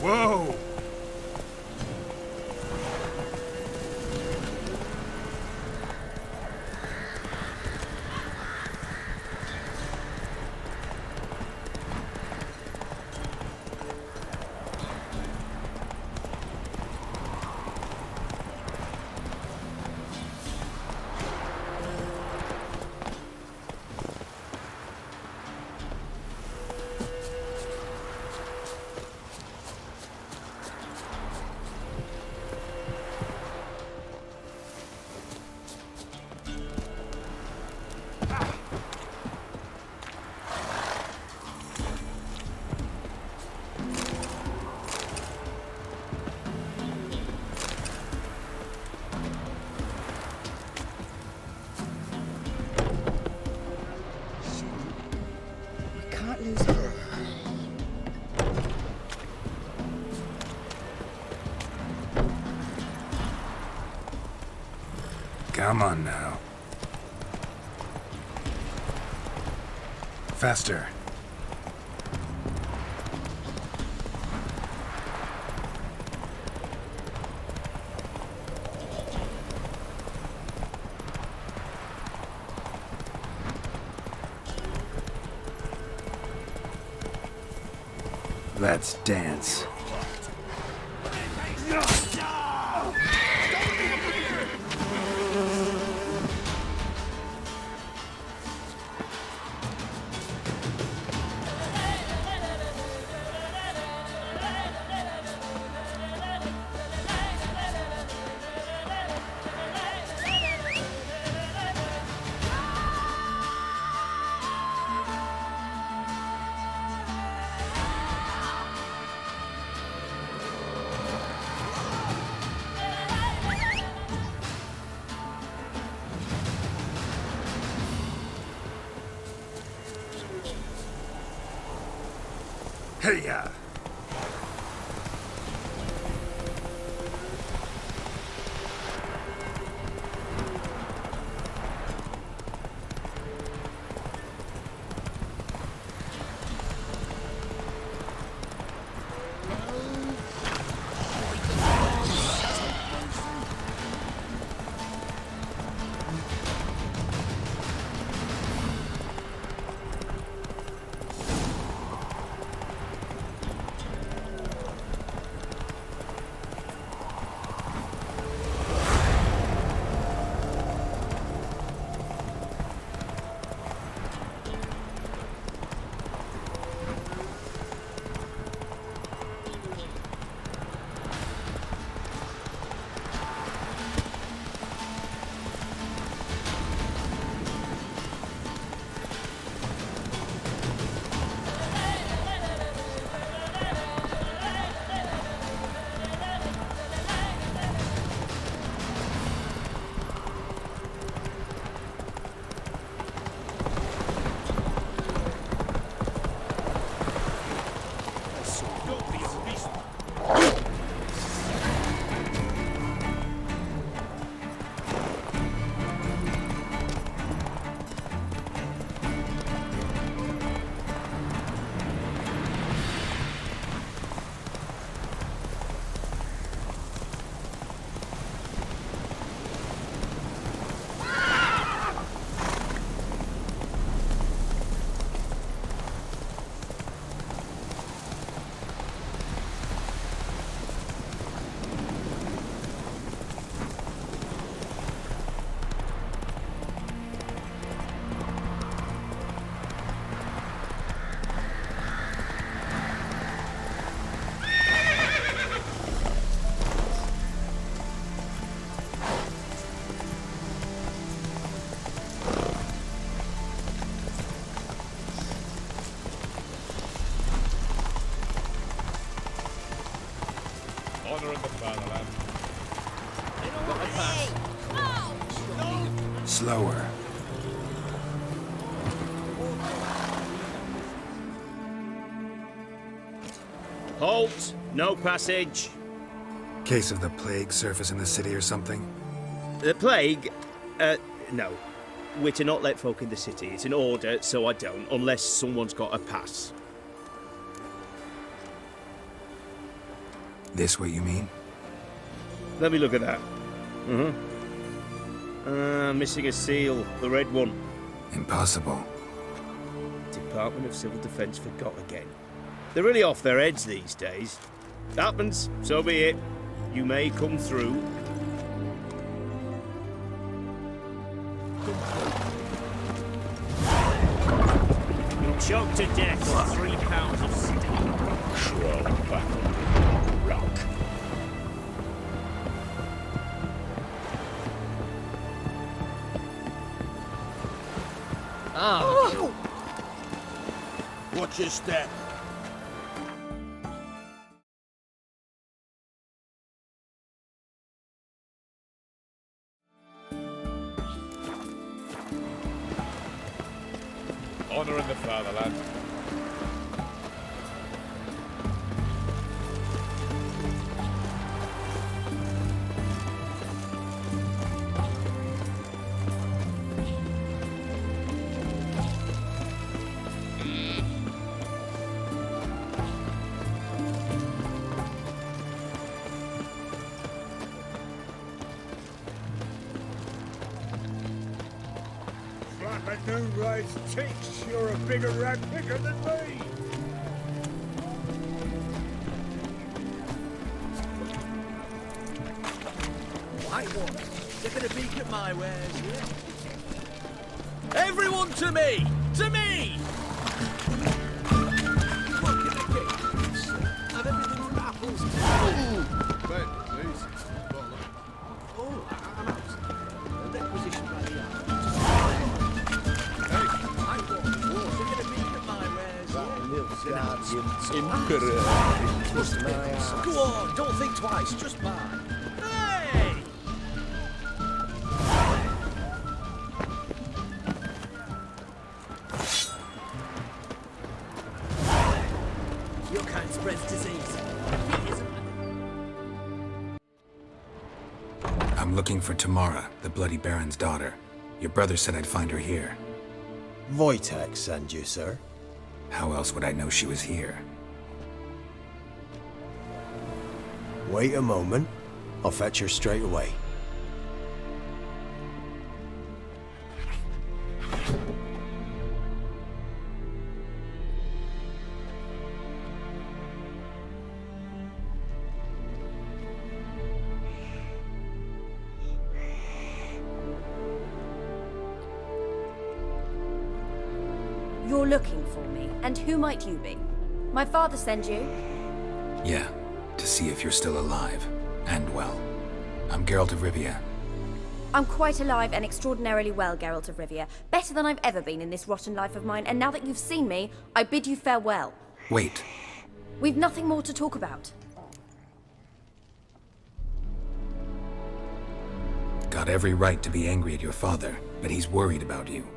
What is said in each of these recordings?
Whoa! Come on now. Faster. Let's dance. Hey-ya! Slower. Halt! No passage. Case of the plague surface in the city or something? The plague? No. We're to not let folk in the city. It's an order, so I don't, unless someone's got a pass. This what you mean? Let me look at that. Missing a seal, the red one. Impossible. Department of Civil Defence forgot again. They're really off their heads these days. Happens, so be it. You may come through. You'll choke to death with 3 pounds of steel. Throw back rock. Oh. Watch your step. Honor in the fatherland. Flap a new ride's cheeks. You're a bigger rat picker than me. White ones, taking a peek at my wares, yeah? Everyone to me! To me! What can I get? Have everything from apples to... Ben, please. Oh, I'm out. A requisition by the hour. Hey. White ones, taking a peek at my wares, yeah? Go on, don't think twice, just buy. Hey! Your kind spreads disease. He isn't. I'm looking for Tamara, the Bloody Baron's daughter. Your brother said I'd find her here. Wojtek send you, sir. How else would I know she was here? Wait a moment. I'll fetch her straight away. You're looking for me, and who might you be? My father send you? Yeah, to see if you're still alive. And well. I'm Geralt of Rivia. I'm quite alive and extraordinarily well, Geralt of Rivia. Better than I've ever been in this rotten life of mine, and now that you've seen me, I bid you farewell. Wait. We've nothing more to talk about. Got every right to be angry at your father, but he's worried about you.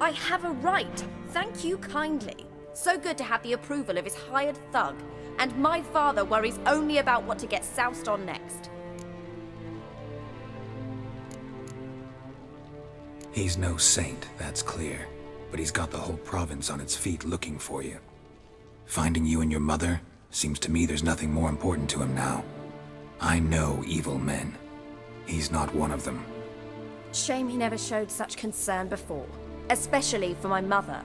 I have a right. Thank you kindly. So good to have the approval of his hired thug. And my father worries only about what to get soused on next. He's no saint, that's clear. But he's got the whole province on its feet looking for you. Finding you and your mother, seems to me there's nothing more important to him now. I know evil men. He's not one of them. Shame he never showed such concern before. Especially for my mother.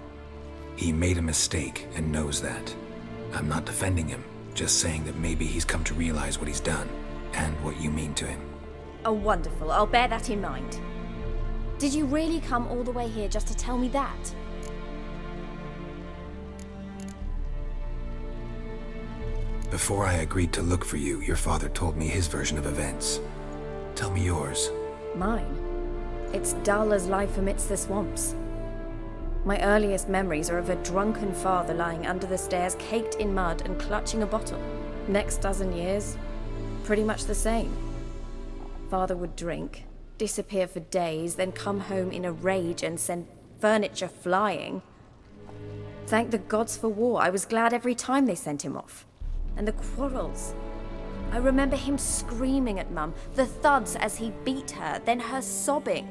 He made a mistake and knows that. I'm not defending him, just saying that maybe he's come to realize what he's done, and what you mean to him. Oh, wonderful. I'll bear that in mind. Did you really come all the way here just to tell me that? Before I agreed to look for you, your father told me his version of events. Tell me yours. Mine? It's dull as life amidst the swamps. My earliest memories are of a drunken father lying under the stairs, caked in mud and clutching a bottle. Next dozen years, pretty much the same. Father would drink, disappear for days, then come home in a rage and send furniture flying. Thank the gods for war. I was glad every time they sent him off. And the quarrels. I remember him screaming at Mum, the thuds as he beat her, then her sobbing.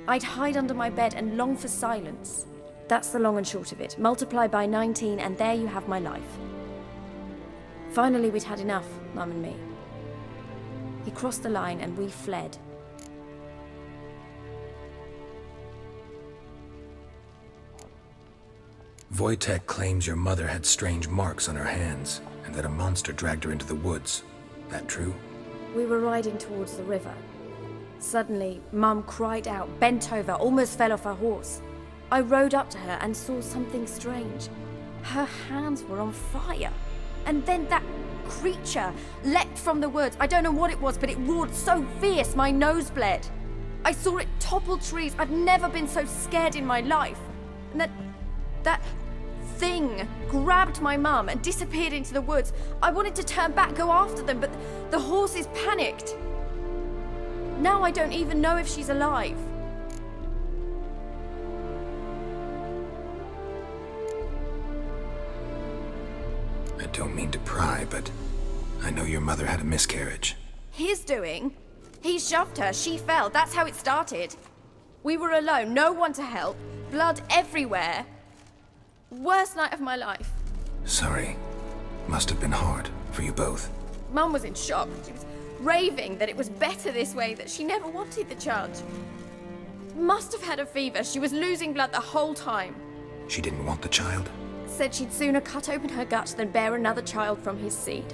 I'd hide under my bed and long for silence. That's the long and short of it. Multiply by 19 and there you have my life. Finally, we'd had enough, Mum and me. He crossed the line and we fled. Wojtek claims your mother had strange marks on her hands, and that a monster dragged her into the woods. That true? We were riding towards the river. Suddenly, Mum cried out, bent over, almost fell off her horse. I rode up to her and saw something strange. Her hands were on fire. And then that creature leapt from the woods. I don't know what it was, but it roared so fierce my nose bled. I saw it topple trees. I've never been so scared in my life. And that thing grabbed my mum and disappeared into the woods. I wanted to turn back, go after them, but the horses panicked. Now I don't even know if she's alive. I don't mean to pry, but I know your mother had a miscarriage. His doing? He shoved her, she fell, that's how it started. We were alone, no one to help, blood everywhere. Worst night of my life. Sorry. Must have been hard for you both. Mum was in shock. She was raving that it was better this way, that she never wanted the child. Must have had a fever. She was losing blood the whole time. She didn't want the child? Said she'd sooner cut open her gut than bear another child from his seed.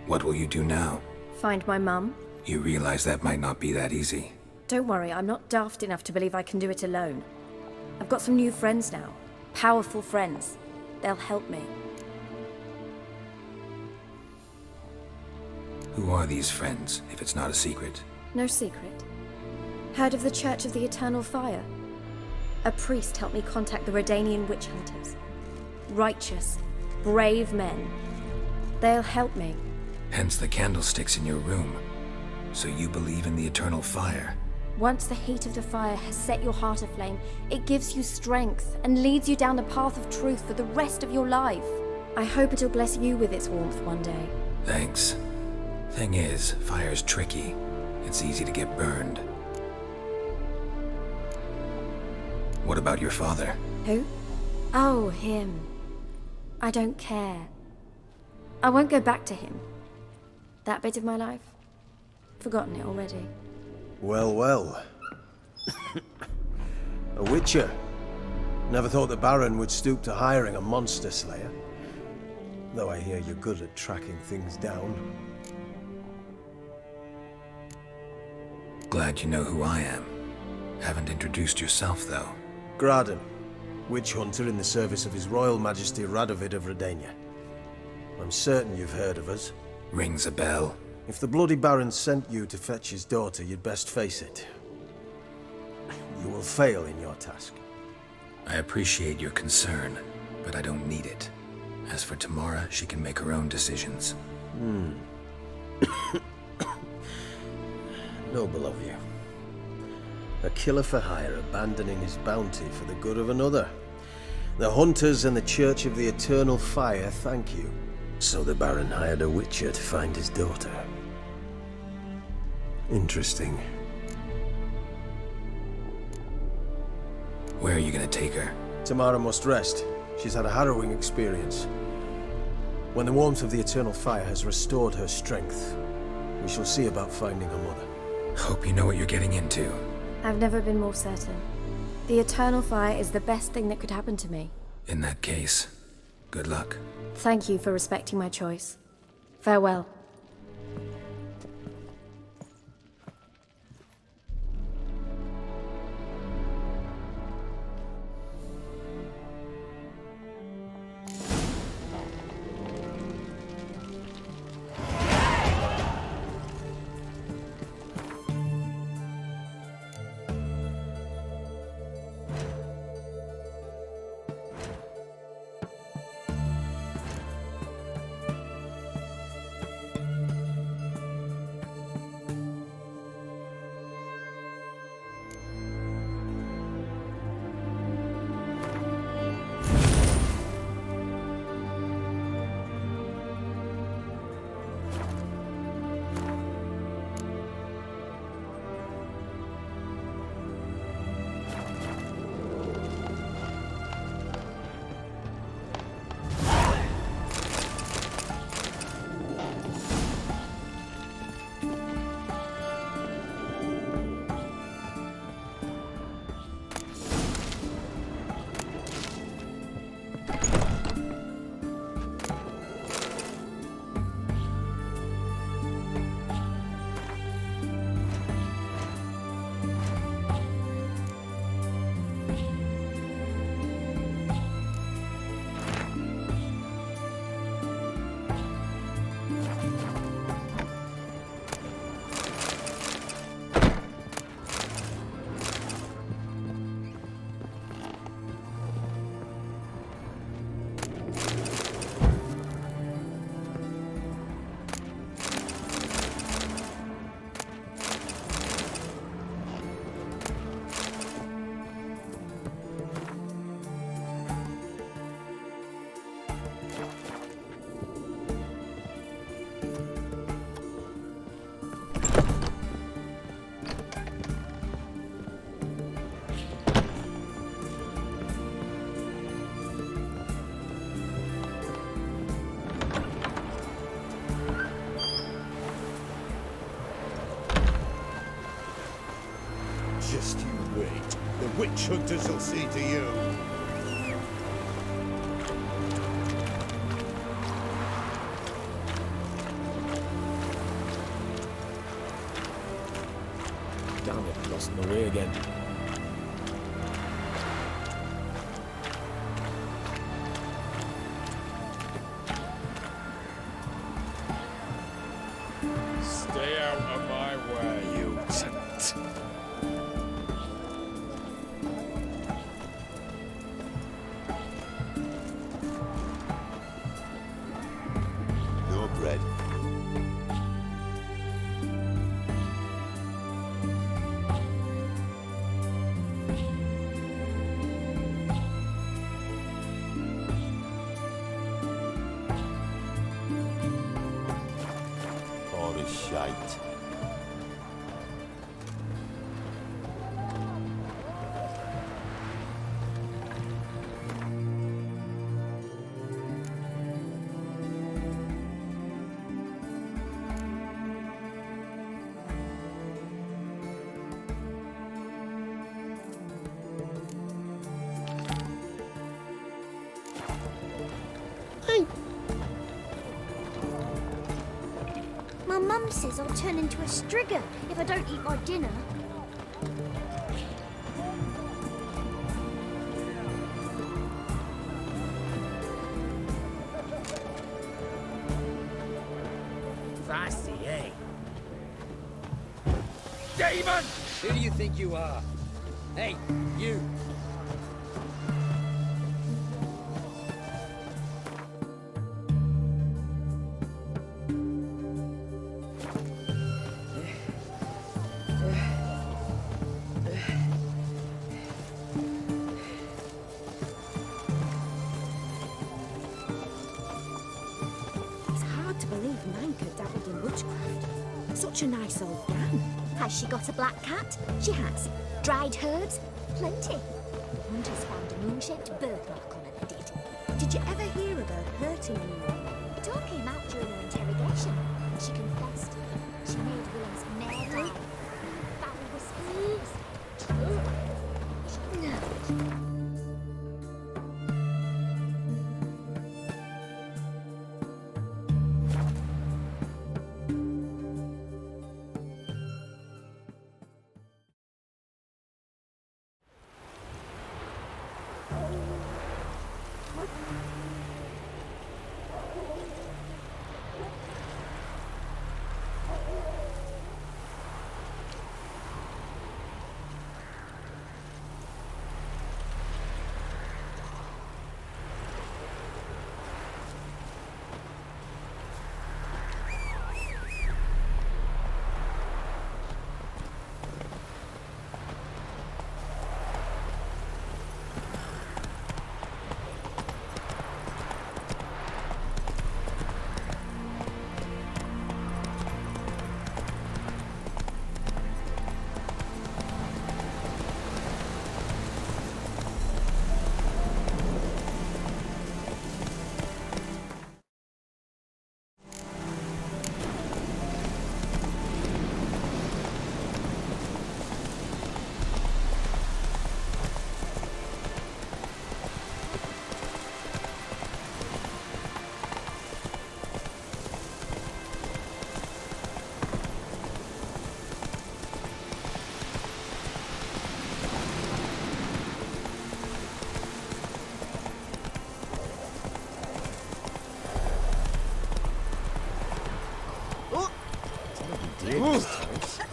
What will you do now? Find my mum. You realize that might not be that easy. Don't worry, I'm not daft enough to believe I can do it alone. I've got some new friends now. Powerful friends. They'll help me. Who are these friends, if it's not a secret? No secret. Heard of the Church of the Eternal Fire? A priest helped me contact the Redanian witch hunters. Righteous, brave men. They'll help me. Hence the candlesticks in your room. So you believe in the eternal fire? Once the heat of the fire has set your heart aflame, it gives you strength and leads you down the path of truth for the rest of your life. I hope it'll bless you with its warmth one day. Thanks. Thing is, fire's tricky. It's easy to get burned. What about your father? Who? Oh, him. I don't care. I won't go back to him. That bit of my life? Forgotten it already. Well, well. A witcher. Never thought the Baron would stoop to hiring a monster slayer. Though I hear you're good at tracking things down. Glad you know who I am. Haven't introduced yourself, though. Graden, witch hunter in the service of His Royal Majesty Radovid of Redania. I'm certain you've heard of us. Rings a bell. If the Bloody Baron sent you to fetch his daughter, you'd best face it. You will fail in your task. I appreciate your concern, but I don't need it. As for Tamara, she can make her own decisions. Noble of you. A killer for hire abandoning his bounty for the good of another. The hunters and the Church of the Eternal Fire thank you. So the Baron hired a witcher to find his daughter. Interesting. Where are you gonna take her? Tamara must rest. She's had a harrowing experience. When the warmth of the Eternal Fire has restored her strength, we shall see about finding her mother. Hope you know what you're getting into. I've never been more certain. The Eternal Fire is the best thing that could happen to me. In that case, good luck. Thank you for respecting my choice. Farewell. Witch hunters will see to you. Damn it, lost my way again. Stay out of my way. You cunt. No bread. All this shite. My mum says I'll turn into a strigger if I don't eat my dinner. Fancy, eh? Demon! Who do you think you are? Hey, you! It's hard to believe Nanka dabbled in witchcraft. Such a nice old gal. Has she got a black cat? She has. Dried herbs? Plenty. The hunters found a moon-shaped birthmark on her, they did. Did you ever hear of her hurting anyone? It all came out during her interrogation. She confessed. She made Willem's mare die. Barry whispers.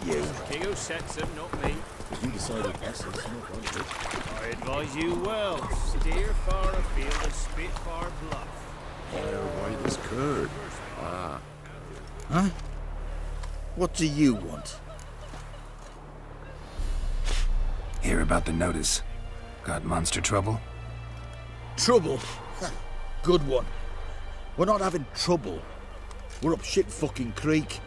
You. King who sets them, not me. You decided that's it, I advise you well. Steer far afield and spit far bluff. Why this curd? Ah. Huh? What do you want? Hear about the notice? Got monster trouble? Trouble? Good one. We're not having trouble. We're up shit fucking creek.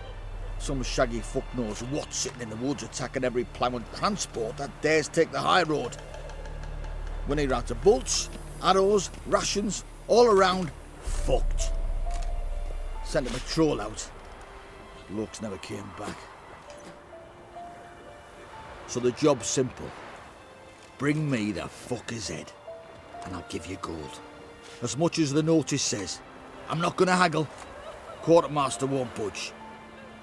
Some shaggy fuck knows what sitting in the woods attacking every plough and transport that dares take the high road. We need rounds of bolts, arrows, rations, all around, fucked. Sent him a troll out. Looks never came back. So the job's simple. Bring me the fucker's head, and I'll give you gold. As much as the notice says. I'm not gonna haggle. Quartermaster won't budge.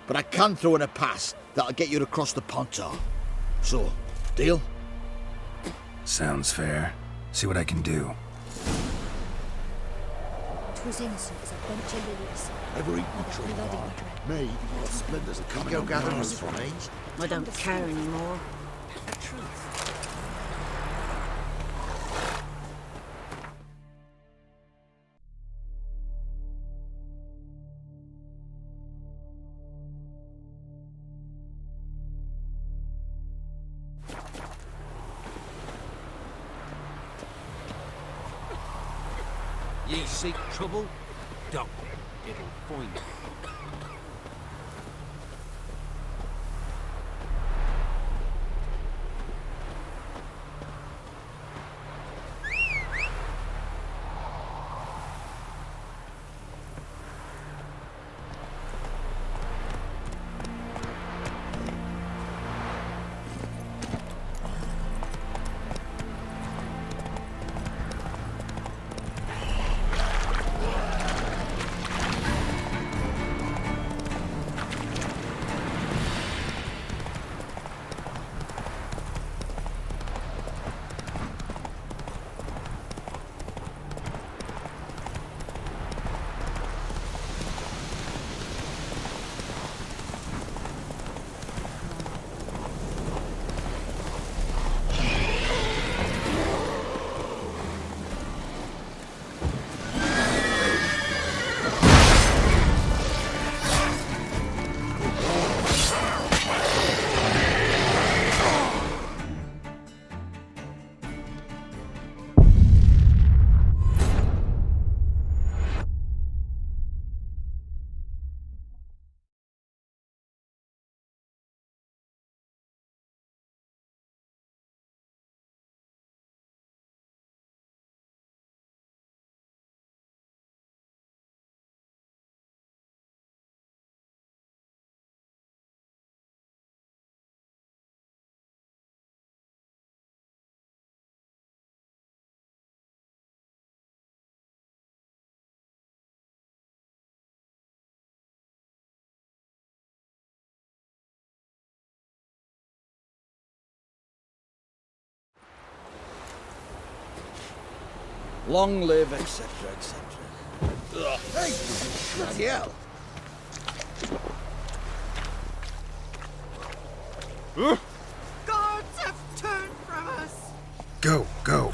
But I can throw in a pass that'll get you across the Pontar. So, deal? Sounds fair. See what I can do. 'Twas innocent as a bunch of lilies. Ever eaten With a tree bloody bark? regret. Me, what splinters are coming Go on gather nose us from from me. I don't care anymore. The truth. Ye seek trouble? Don't. It'll find you. Long live, etc., etc. Hey, bloody hell. Gods have turned from us! Go, go.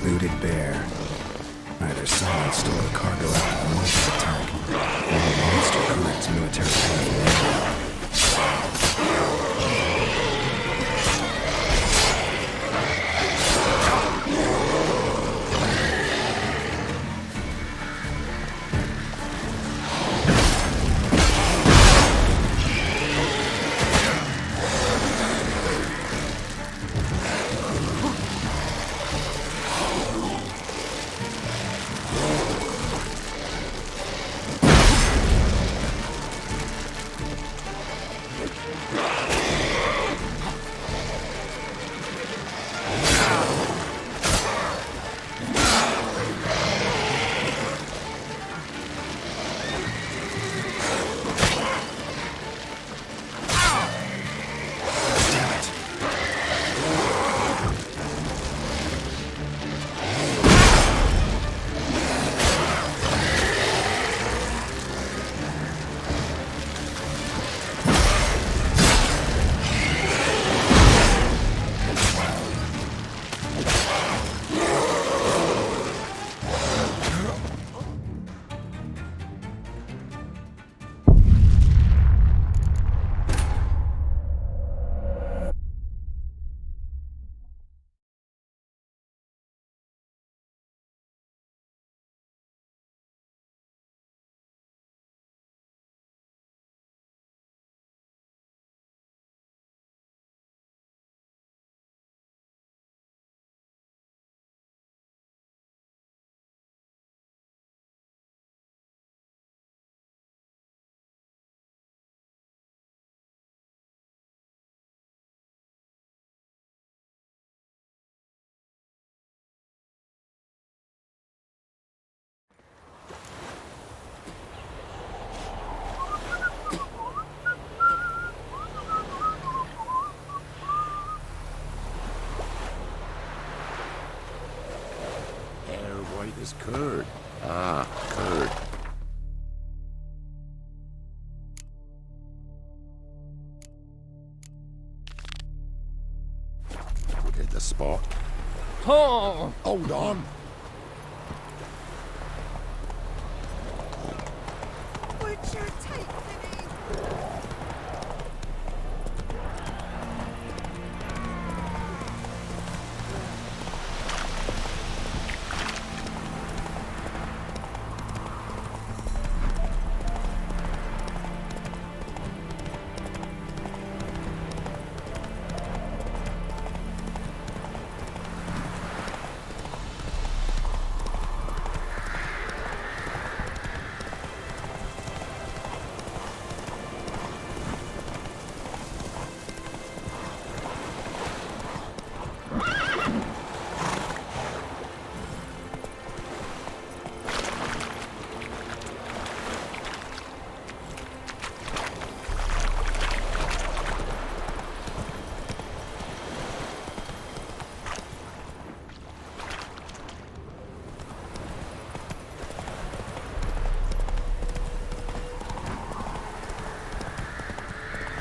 Looted bear. Either someone stole the cargo after the monster's attack, or the monster corrects military paraphernalia. was curd. Ah, curd. We hit the spot. Oh! Hold on. Butcher, take me!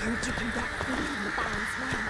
Heard you can get food in the barn's well.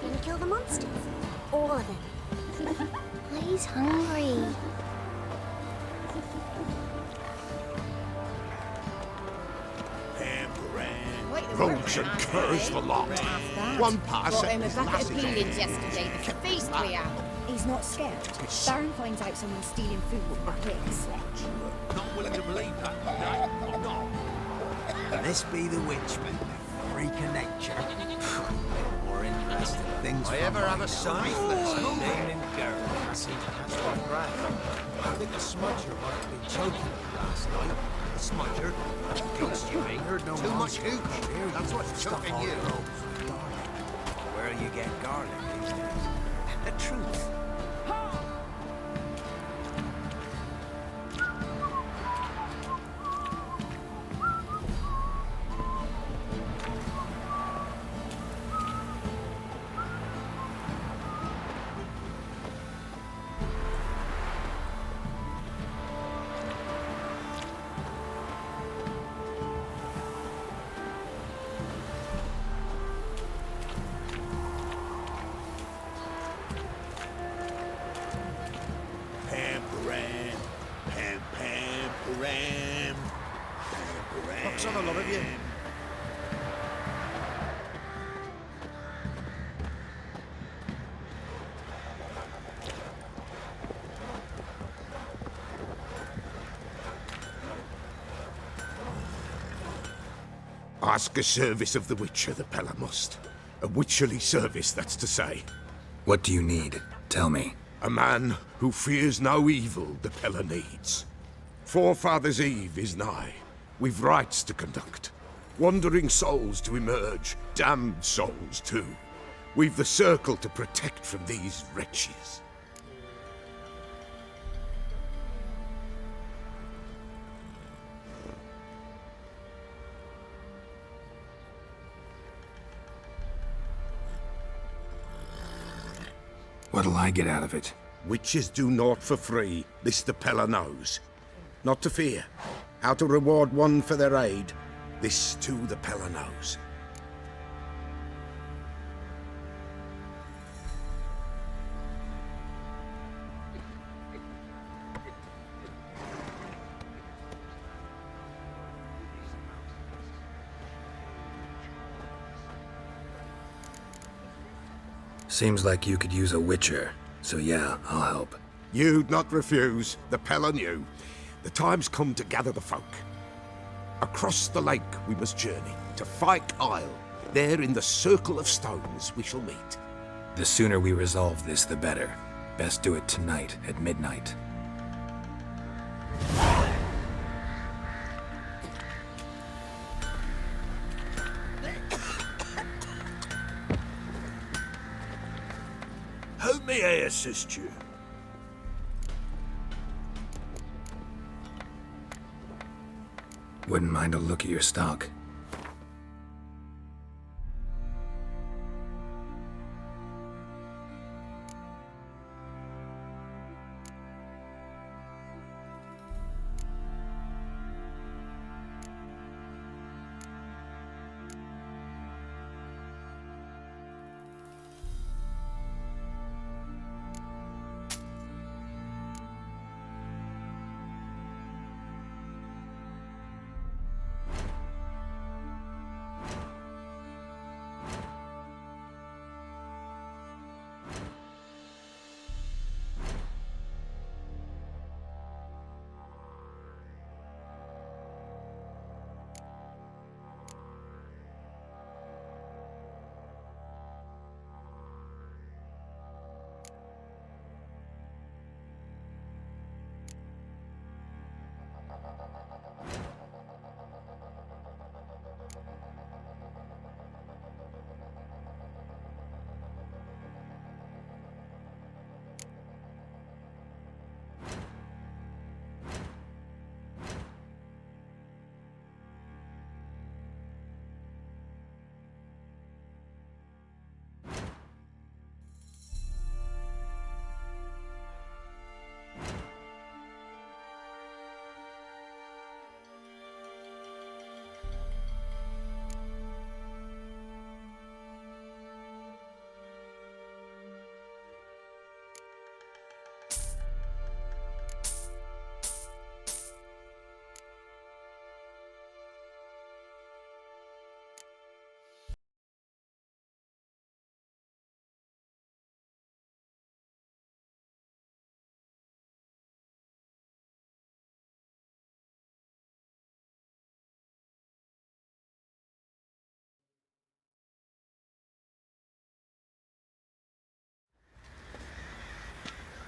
Gonna kill the monsters? All of them. He's hungry. Rogues and curs the lot. One pass Brought him a bucket of peelings yesterday. The feast we had. He's not scared. Baron finds out someone's stealing food with buckets. Not willing to believe that, no, not. This be the witchman, freak of nature. More interesting things. I ever have a son? Naming girl. I see that's one grand. I think the smudger might have been choking me last night. The smudger? Ghost, you mean? Heard no too much hooch. That's what's choking you. Where you get garlic these days? The truth. What's on a lot of you? Ask a service of the Witcher, the Pella must. A witcherly service, that's to say. What do you need? Tell me. A man who fears no evil the Pella needs. Forefathers' Eve is nigh. We've rites to conduct. Wandering souls to emerge, damned souls too. We've the circle to protect from these wretches. What'll I get out of it? Witches do naught for free, this the Pella knows. Not to fear. How to reward one for their aid. This too the Pella knows. Seems like you could use a witcher, so yeah, I'll help. You'd not refuse. The Pella knew. The time's come to gather the folk. Across the lake we must journey, to Fyke Isle. There in the circle of stones we shall meet. The sooner we resolve this, the better. Best do it tonight, at midnight. How may I assist you? Wouldn't mind a look at your stock.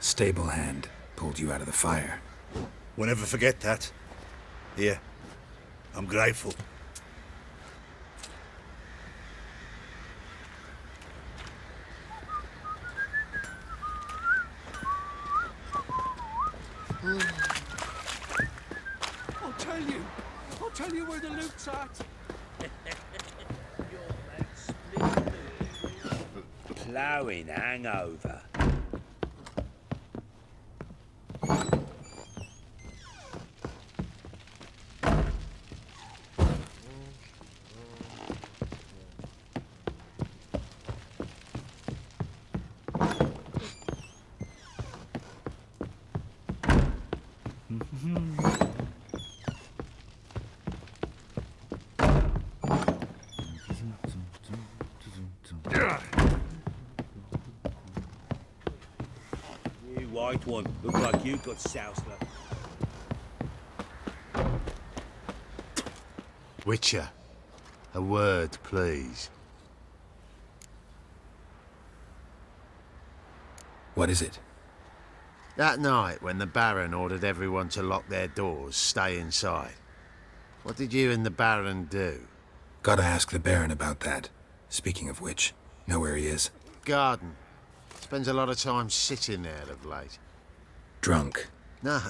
Stable hand pulled you out of the fire. We'll never forget that. Here, I'm grateful. I'll tell you where the loot's at. Ploughing hangover. You white one, look like you got soused. Witcher, a word, please. What is it? That night when the Baron ordered everyone to lock their doors, stay inside. What did you and the Baron do? Gotta ask the Baron about that. Speaking of which, know where he is? Garden. Spends a lot of time sitting there of late. Drunk. No.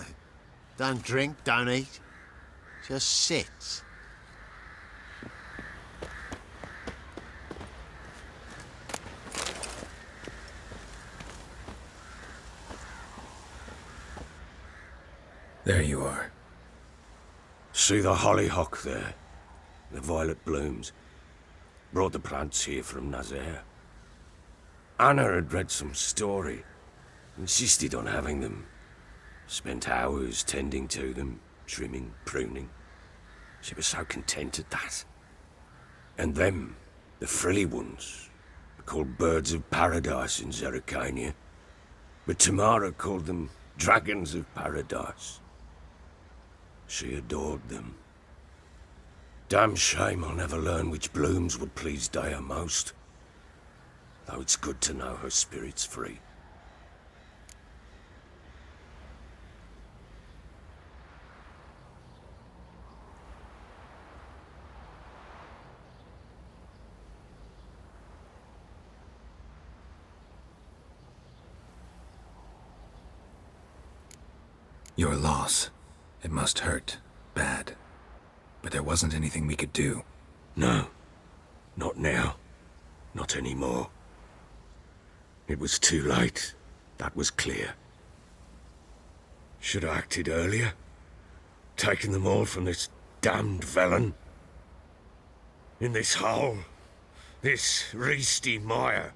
Don't drink, don't eat. Just sits. There you are. See the hollyhock there? The violet blooms. Brought the plants here from Nazaire. Anna had read some story. Insisted on having them. Spent hours tending to them, trimming, pruning. She was so content at that. And them, the frilly ones, are called birds of paradise in Zerrikania. But Tamara called them dragons of paradise. She adored them. Damn shame I'll never learn which blooms would please Dea most. Though it's good to know her spirit's free. Your loss. It must hurt. Bad. But there wasn't anything we could do. No. Not now. Not anymore. It was too late. That was clear. Should have acted earlier. Taken them all from this damned villain. In this hole. This reesty mire.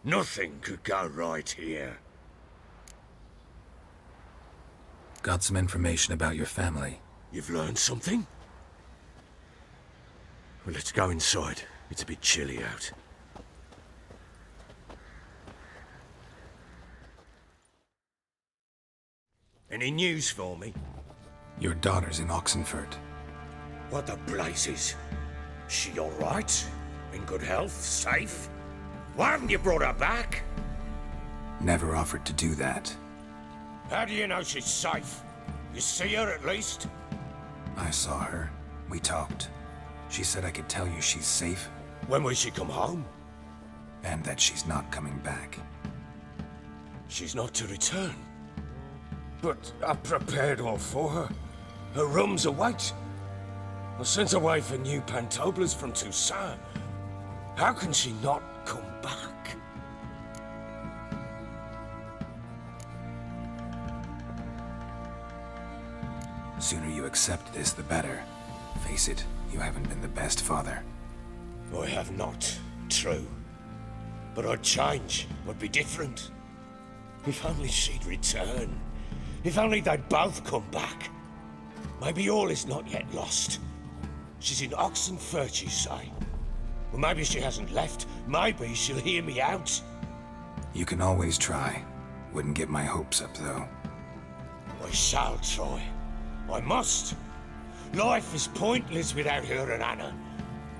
Nothing could go right here. Got some information about your family. You've learned something? Well, let's go inside. It's a bit chilly out. Any news for me? Your daughter's in Oxenfurt. What the blazes? She all right? In good health? Safe? Why haven't you brought her back? Never offered to do that. How do you know she's safe? You see her at least? I saw her. We talked. She said I could tell you she's safe. When will she come home? And that she's not coming back. She's not to return. But I prepared all for her. Her rooms await. I sent away for new pantoblas from Toussaint. How can she not come back? Sooner you accept this, the better. Face it, you haven't been the best father. I have not, true. But I'd change, I'd be different. If only she'd return. If only they'd both come back. Maybe all is not yet lost. She's in Oxenfurt, you say? Well, maybe she hasn't left. Maybe she'll hear me out. You can always try. Wouldn't get my hopes up, though. I shall try. I must. Life is pointless without her and Anna.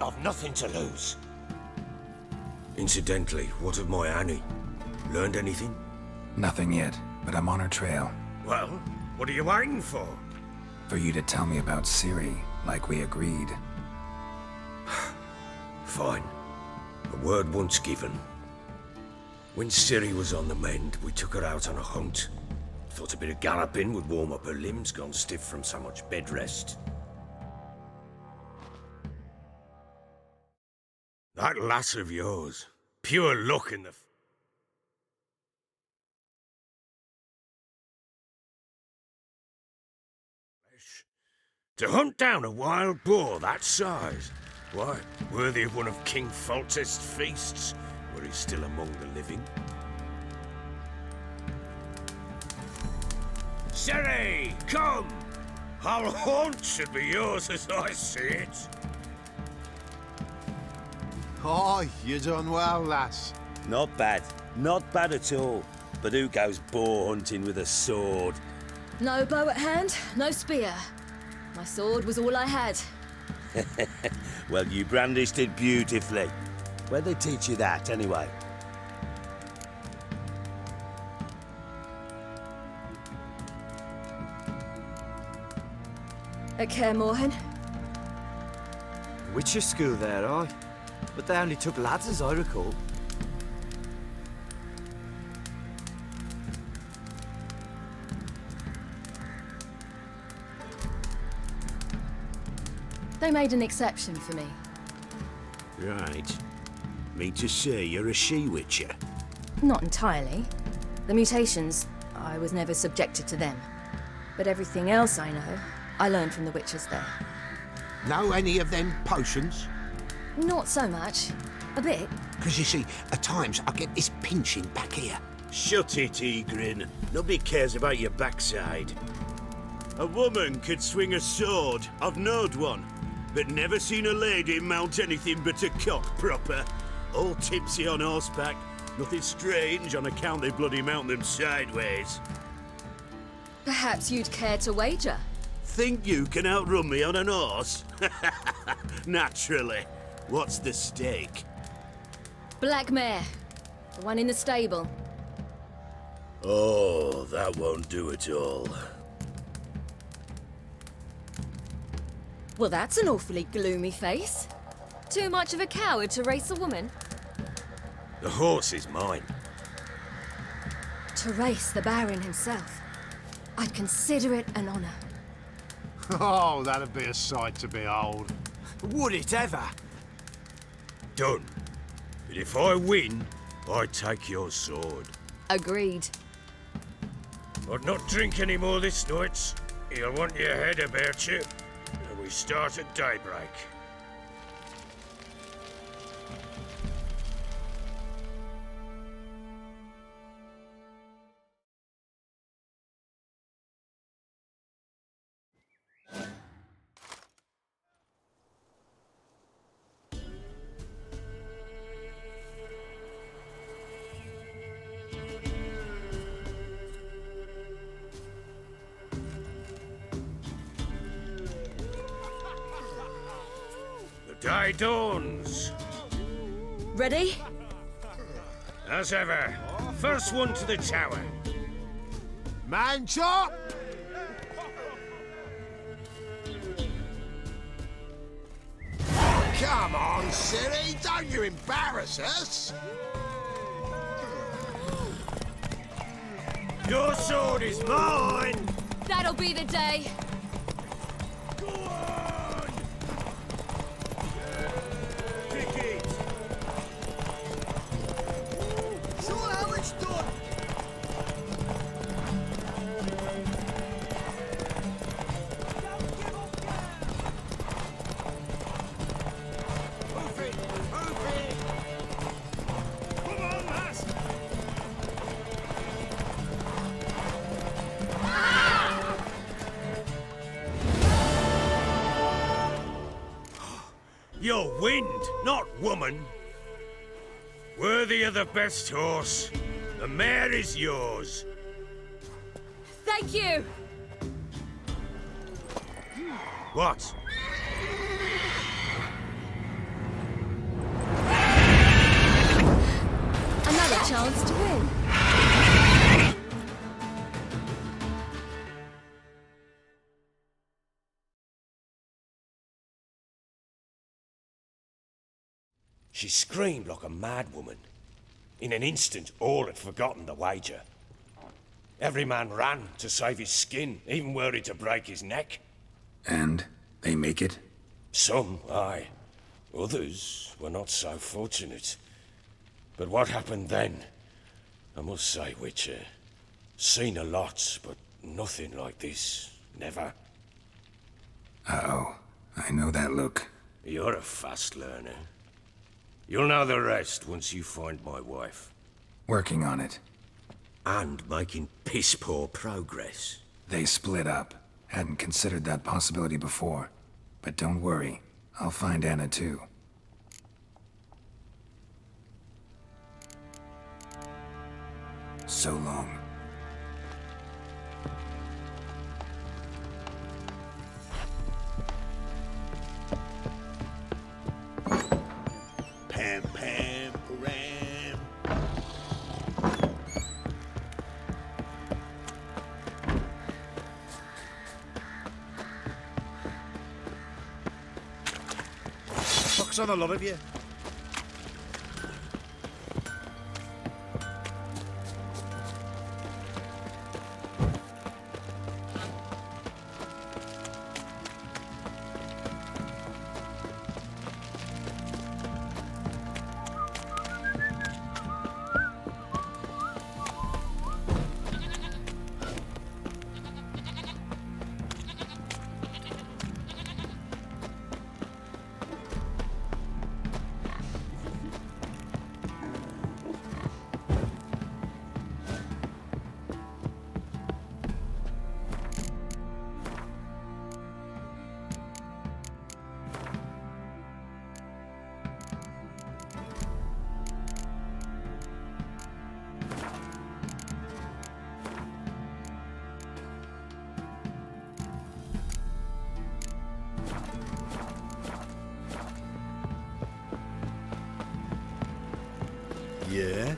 I've nothing to lose. Incidentally, what of my Annie? Learned anything? Nothing yet, but I'm on her trail. Well, what are you waiting for? For you to tell me about Ciri, like we agreed. Fine. A word once given. When Ciri was on the mend, we took her out on a hunt. Thought a bit of galloping would warm up her limbs, gone stiff from so much bed rest. That lass of yours, pure luck in the... To hunt down a wild boar that size, why, worthy of one of King Foltest's feasts, where he's still among the living. Ciri, come! Our haunt should be yours as I see it. Oh, you done well, lass. Not bad. Not bad at all. But who goes boar hunting with a sword? No bow at hand, no spear. My sword was all I had. Well, you brandished it beautifully. Where'd they teach you that, anyway? At Kaer Morhen. Witcher school there, aye. But they only took lads, as I recall. They made an exception for me. Right. Mean to say you're a she-witcher? Not entirely. The mutations, I was never subjected to them. But everything else I know, I learned from the witches there. Know any of them potions? Not so much. A bit. Because you see, at times I get this pinching back here. Shut it, Egrin. Nobody cares about your backside. A woman could swing a sword. I've knowed one. But never seen a lady mount anything but a cock proper. All tipsy on horseback. Nothing strange on account they bloody mount them sideways. Perhaps you'd care to wager? Think you can outrun me on an horse? Naturally. What's the stake? Black mare. The one in the stable. Oh, that won't do at all. Well, that's an awfully gloomy face. Too much of a coward to race a woman? The horse is mine. To race the Baron himself. I'd consider it an honor. Oh, that'd be a sight to behold. Would it ever? Done. But if I win, I take your sword. Agreed. But not drink any more this night. You'll want your head about you. And we start at daybreak. Day dawns. Ready? As ever, first one to the tower. Man chop! Come on, silly, don't you embarrass us! Your sword is mine! That'll be the day. You're wind, not woman. Worthy of the best horse. The mare is yours. Thank you. What? Another chance to win. She screamed like a mad woman. In an instant, all had forgotten the wager. Every man ran to save his skin, even were it to break his neck. And they make it? Some, aye. Others were not so fortunate. But what happened then? I must say, Witcher, seen a lot, but nothing like this. Never. Uh-oh. I know that look. You're a fast learner. You'll know the rest once you find my wife. Working on it. And making piss-poor progress. They split up. Hadn't considered that possibility before. But don't worry. I'll find Anna too. So long. Pam, pam, param. Fuck's on a lot of you. Yeah?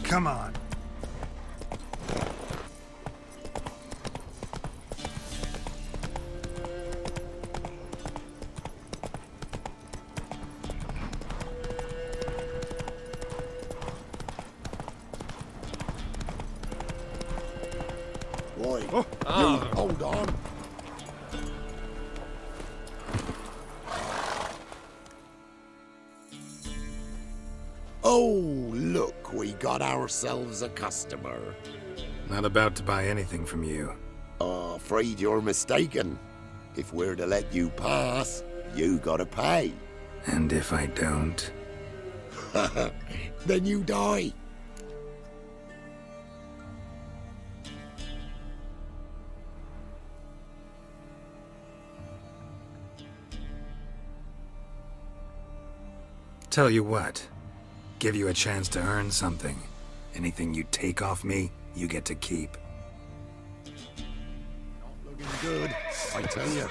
Come on. Boy, you hold on. Oh, look, we got ourselves a customer. Not about to buy anything from you. Afraid you're mistaken. If we're to let you pass, you gotta pay. And if I don't? Then you die. Tell you what, give you a chance to earn something. Anything you take off me, you get to keep. Not looking good, I tell you.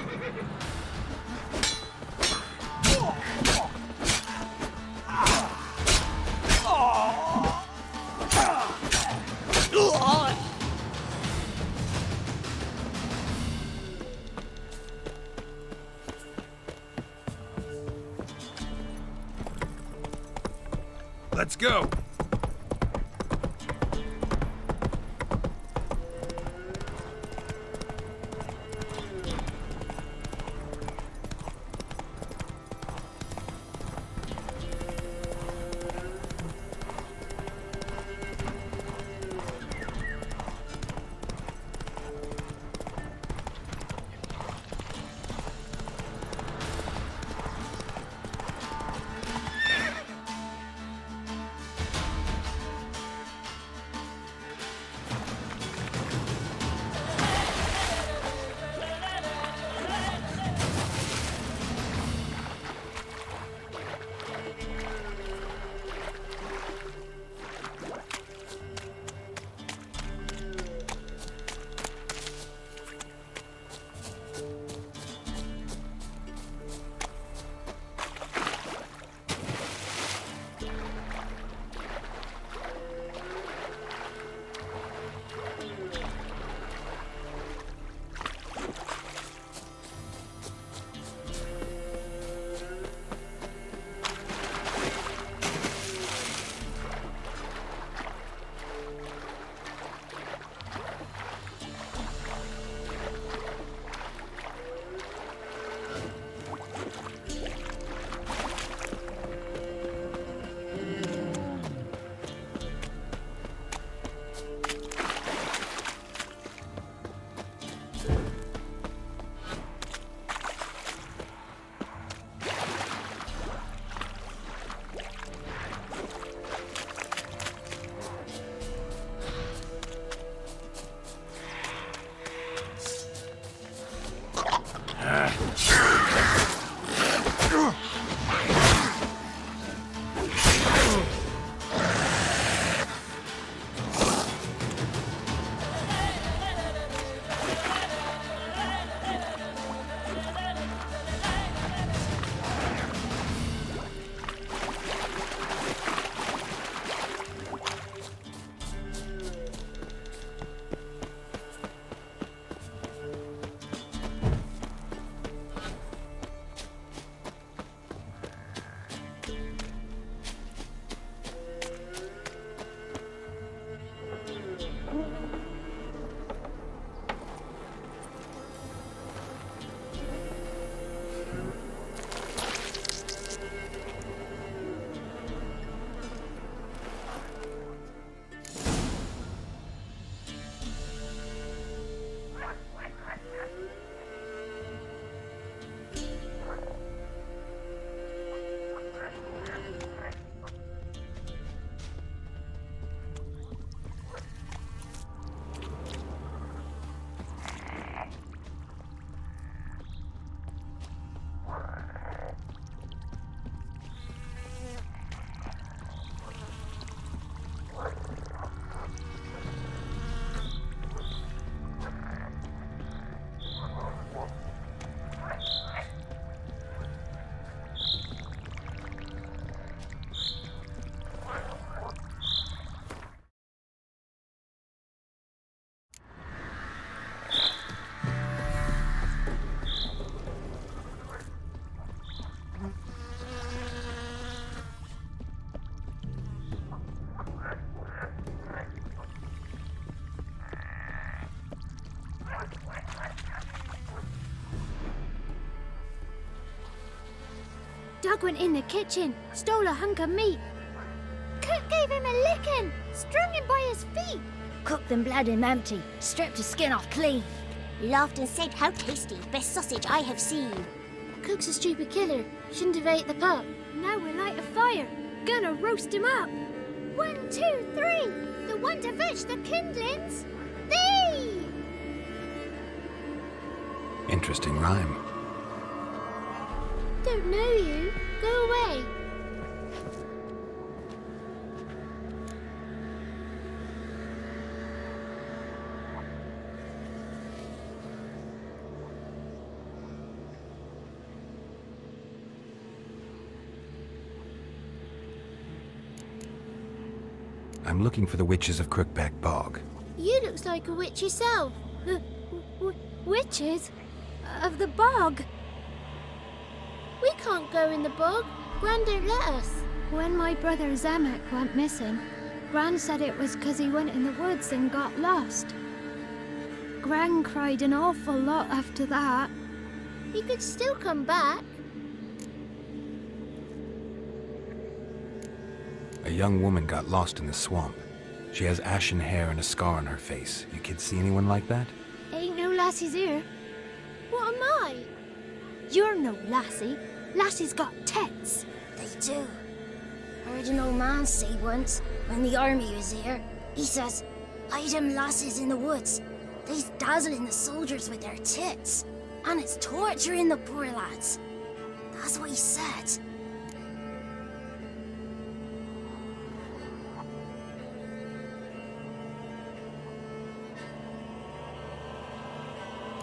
Let's go! Doug went in the kitchen, stole a hunk of meat. Cook gave him a licking, strung him by his feet. Cooked and bled him empty, stripped his skin off clean. Laughed and said, "How tasty, best sausage I have seen." Cook's a stupid killer, shouldn't have ate the pup. Now we'll light a fire, gonna roast him up. 1, 2, 3, the one to fetch the kindlings. Thee! Interesting rhyme. Don't know you. Go away. I'm looking for the witches of Crookback Bog. You looks like a witch yourself. Witches? Of the bog? We can't go in the bog. Gran don't let us. When my brother Zemek went missing, Gran said it was 'cause he went in the woods and got lost. Gran cried an awful lot after that. He could still come back. A young woman got lost in the swamp. She has ashen hair and a scar on her face. You kids see anyone like that? Ain't no lassies here. What am I? You're no lassie. Lassies got tits. They do. Heard an old man say once, when the army was here, he says, "Hide them lasses in the woods. They's dazzling the soldiers with their tits, and it's torturing the poor lads." That's what he said.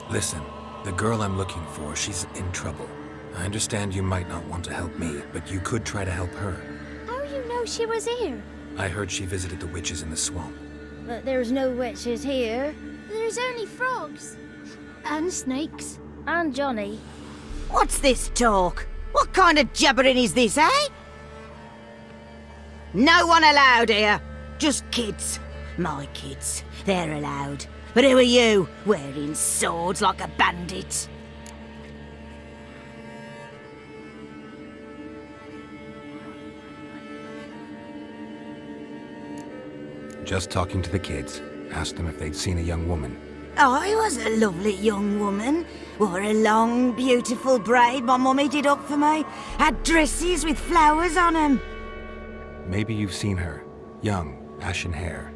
Listen, the girl I'm looking for, she's in trouble. I understand you might not want to help me, but you could try to help her. How you know she was here? I heard she visited the witches in the swamp. But there's no witches here. There's only frogs. And snakes. And Johnny. What's this talk? What kind of jabbering is this, eh? No one allowed here. Just kids. My kids. They're allowed. But who are you, wearing swords like a bandit? Just talking to the kids. Asked them if they'd seen a young woman. I was a lovely young woman. Wore a long, beautiful braid my mummy did up for me. Had dresses with flowers on 'em. Maybe you've seen her. Young, ashen hair.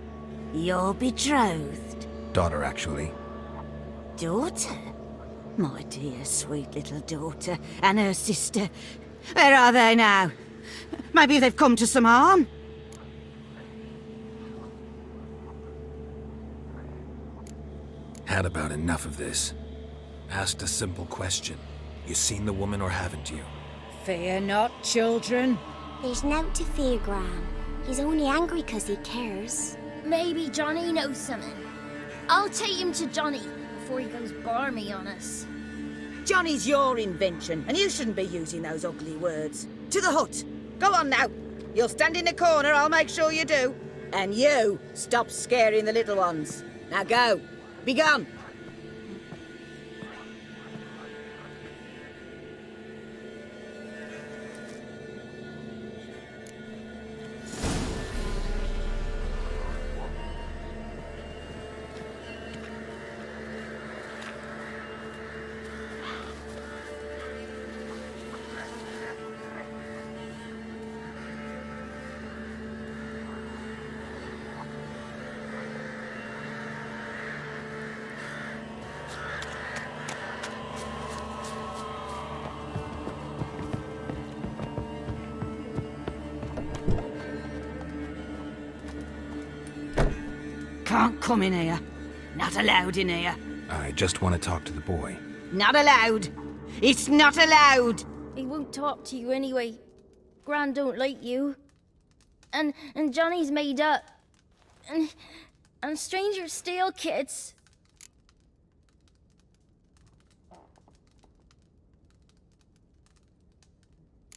You're betrothed? Daughter, actually. Daughter? My dear, sweet little daughter. And her sister. Where are they now? Maybe they've come to some harm? Had about enough of this. Asked a simple question. You seen the woman or haven't you? Fear not, children. There's nought to fear, Gran. He's only angry 'cause he cares. Maybe Johnny knows something. I'll take him to Johnny before he goes barmy on us. Johnny's your invention, and you shouldn't be using those ugly words. To the hut. Go on now. You'll stand in the corner, I'll make sure you do. And you, stop scaring the little ones. Now go. Be gone. Can't come in here. Not allowed in here. I just want to talk to the boy. Not allowed. It's not allowed. He won't talk to you anyway. Gran don't like you. And Johnny's made up. And strangers steal kids.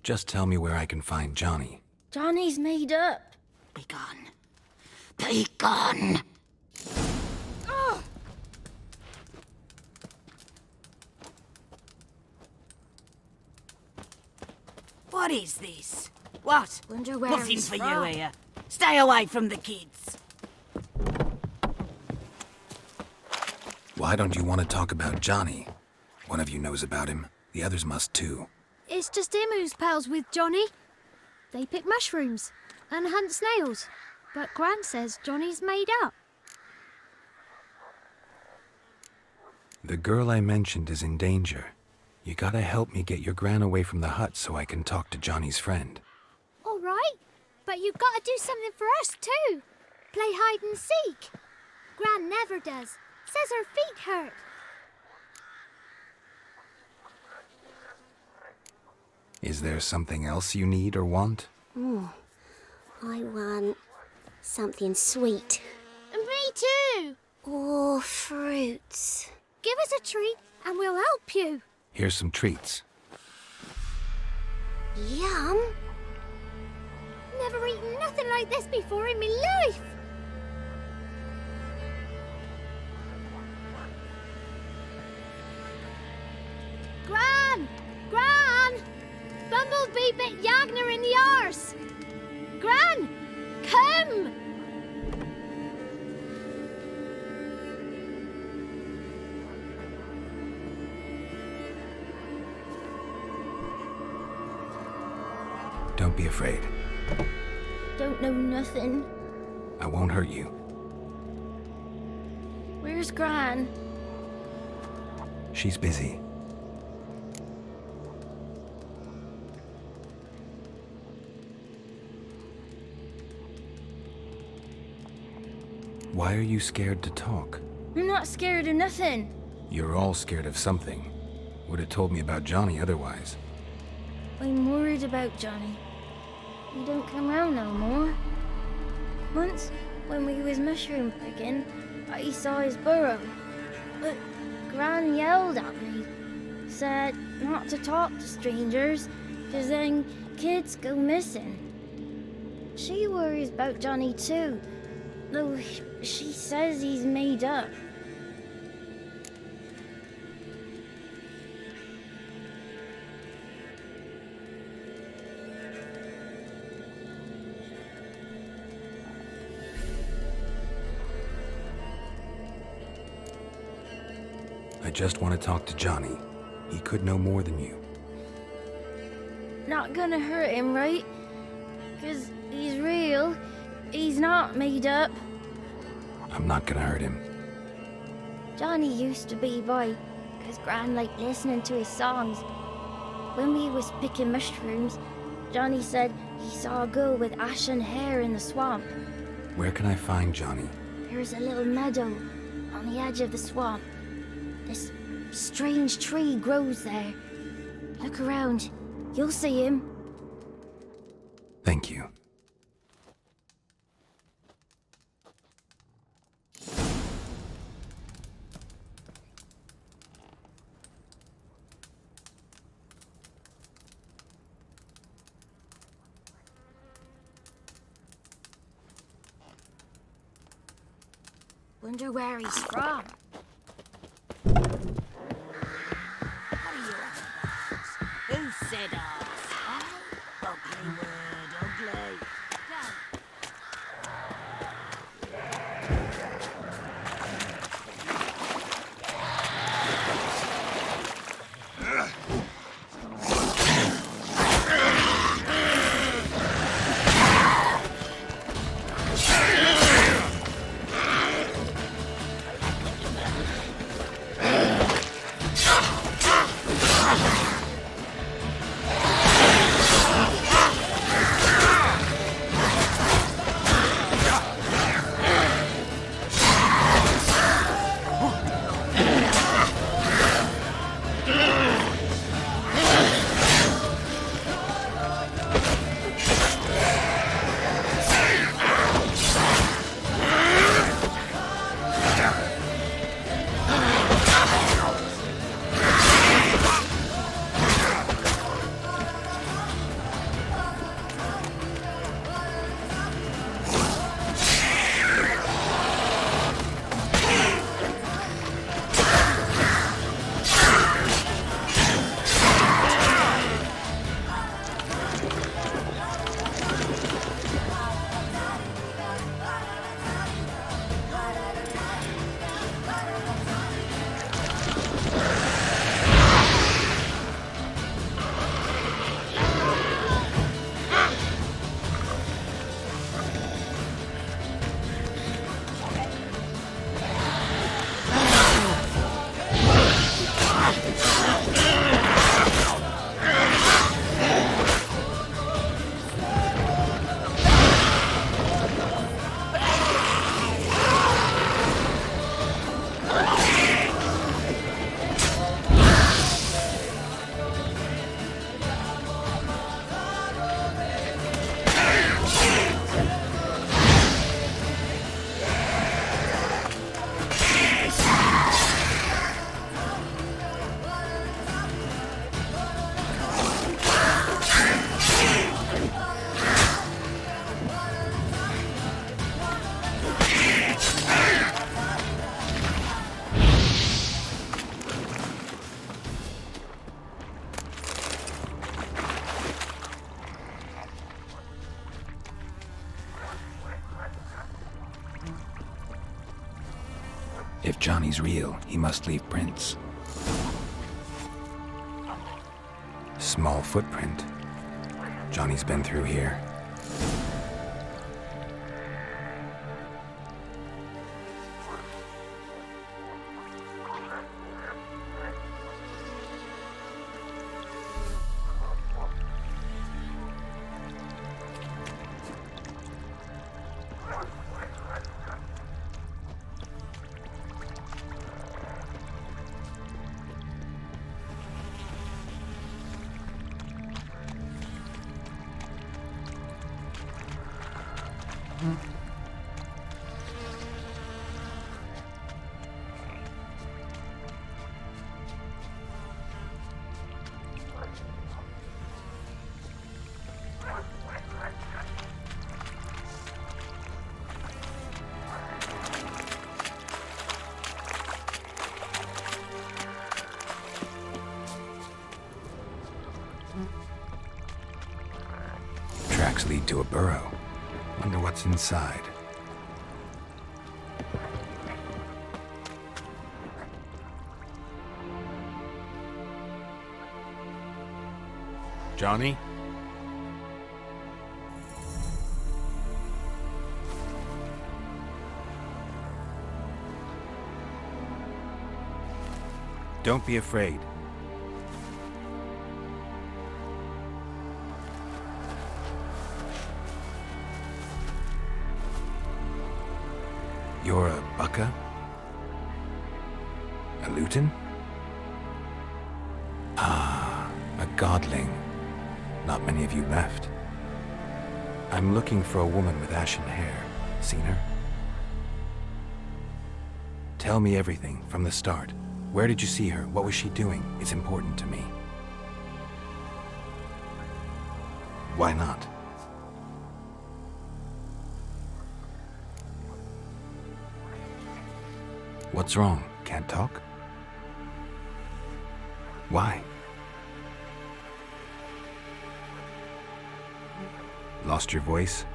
Just tell me where I can find Johnny. Johnny's made up. Be gone. Be gone. What is this? What? Wonder where Nothing he's for from. you here. Stay away from the kids. Why don't you want to talk about Johnny? One of you knows about him. The others must too. It's just him who's pals with Johnny. They pick mushrooms and hunt snails. But Gran says Johnny's made up. The girl I mentioned is in danger. You gotta help me get your gran away from the hut so I can talk to Johnny's friend. All right, but you've got to do something for us too. Play hide and seek. Gran never does. Says her feet hurt. Is there something else you need or want? I want something sweet. And me too. Or fruits. Give us a treat and we'll help you. Here's some treats. Yum. Never eaten nothing like this before in my life. Gran! Gran! Bumblebee bit Yagner in the arse! Gran! Come! Don't be afraid. Don't know nothing. I won't hurt you. Where's Gran? She's busy. Why are you scared to talk? I'm not scared of nothing. You're all scared of something. Would have told me about Johnny otherwise. I'm worried about Johnny. He don't come round no more. Once, when we was mushroom picking, I saw his burrow. But Gran yelled at me. Said not to talk to strangers, 'cause then kids go missing. She worries about Johnny too, though she says he's made up. I just want to talk to Johnny. He could know more than you. Not gonna hurt him, right? 'Cause he's real. He's not made up. I'm not gonna hurt him. Johnny used to be boy, 'cause Gran liked listening to his songs. When we was picking mushrooms, Johnny said he saw a girl with ashen hair in the swamp. Where can I find Johnny? There's a little meadow on the edge of the swamp. This strange tree grows there. Look around. You'll see him. Thank you. Wonder where he's from. Who said arse? Ugly word, ugly. If Johnny's real, he must leave prints. Small footprint. Johnny's been through here. Tracks lead to a burrow. Wonder what's inside. Johnny? Don't be afraid. You're a Bucka? A Luton? Ah, a godling. Not many of you left. I'm looking for a woman with ashen hair. Seen her? Tell me everything from the start. Where did you see her? What was she doing? It's important to me. Why not? What's wrong? Can't talk? Why? Lost your voice?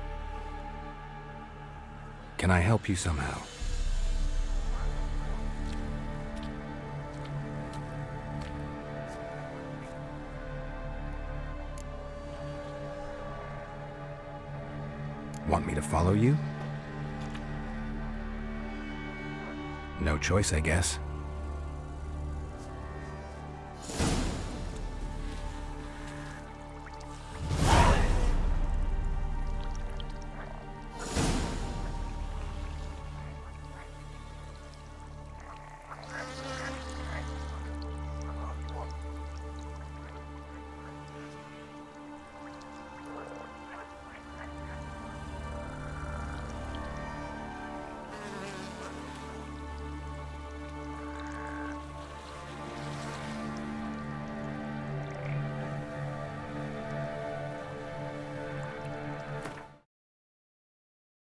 Can I help you somehow? Want me to follow you? No choice, I guess.